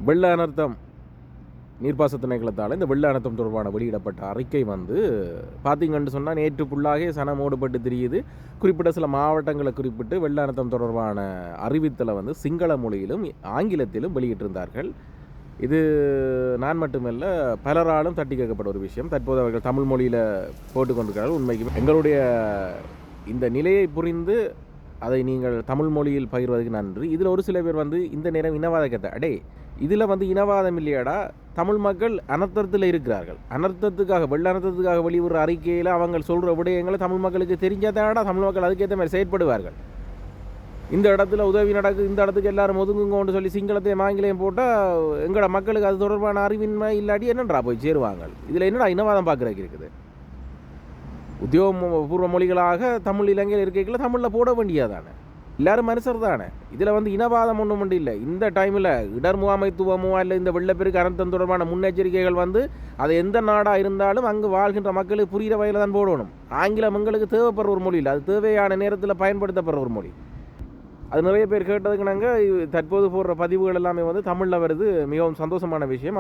வெள்ள அனர்த்தம் நீர்ப்பாச திணைக்களத்தால் இந்த வெள்ள அனர்த்தம் தொடர்பான வெளியிடப்பட்ட அறிக்கை வந்து பார்த்தீங்கன்னு சொன்னால் நேற்று ஃபுல்லாக சனமோடுபட்டு தெரியுது. குறிப்பிட்ட சில மாவட்டங்களை குறிப்பிட்டு வெள்ள அனர்த்தம் தொடர்பான அறிவித்தலை வந்து சிங்கள மொழியிலும் ஆங்கிலத்திலும் வெளியிட்டிருந்தார்கள். இது நான் மட்டுமல்ல, பலராலும் தட்டி கேட்கப்பட்ட ஒரு விஷயம். தற்போது அவர்கள் தமிழ் மொழியில் போட்டுக்கொண்டிருக்கிறார்கள். உண்மைக்கு எங்களுடைய இந்த நிலையை புரிந்து அதை நீங்கள் தமிழ் மொழியில் பகிர்வதற்கு நன்றி. இதில் ஒரு சில பேர் வந்து இந்த நேரம் இனவாத கதை அடே இதில் வந்து இனவாதம் இல்லையாடா, தமிழ் மக்கள் அனர்த்தத்தில் இருக்கிறார்கள். அனர்த்தத்துக்காக வெள்ள அனர்த்தத்துக்காக வெளியிடுற அறிக்கையில் அவங்க சொல்கிற விடயங்களை தமிழ் மக்களுக்கு தெரிஞ்சாதாடா தமிழ் மக்கள் அதுக்கேற்ற மாதிரி செயற்படுவார்கள். இந்த இடத்துல உதவி நடக்குது, இந்த இடத்துக்கு எல்லாரும் ஒதுங்குங்கன்னு சொல்லி சிங்களத்தையும் ஆங்கிலையும் போட்டால் எங்களோட மக்களுக்கு அது தொடர்பான அறிவின்மை இல்லாட்டி என்னன்றா போய் சேருவாங்க. இதில் என்னடா இனவாதம் பார்க்குறதுக்கு இருக்குது? உத்தியோகபூர்வ மொழிகளாக தமிழ் இலங்கையில் இருக்கைகளை தமிழில் போட வேண்டியதானே. எல்லோரும் மனுஷர் தானே. இதில் வந்து இனவாதம் ஒன்றும் ஒன்று இல்லை. இந்த டைமில் இடர் முகாமைத்துவமோ இல்லை இந்த வெள்ளப்பெருக்கு அனர்த்தம் தொடர்பான முன்னெச்சரிக்கைகள் வந்து அது எந்த நாடாக இருந்தாலும் அங்கு வாழ்கின்ற மக்களுக்கு புரிகிற வகையில் தான் போடணும். ஆங்கிலம் எங்களுக்கு தேவைப்படுற ஒரு மொழி இல்லை, அது தேவையான நேரத்தில் பயன்படுத்தப்படுற ஒரு மொழி. அது நிறைய பேர் கேட்டதுக்கு நாங்கள் தற்போது போடுற பதிவுகள் எல்லாமே வந்து தமிழில் வருது. மிகவும் சந்தோஷமான விஷயம்.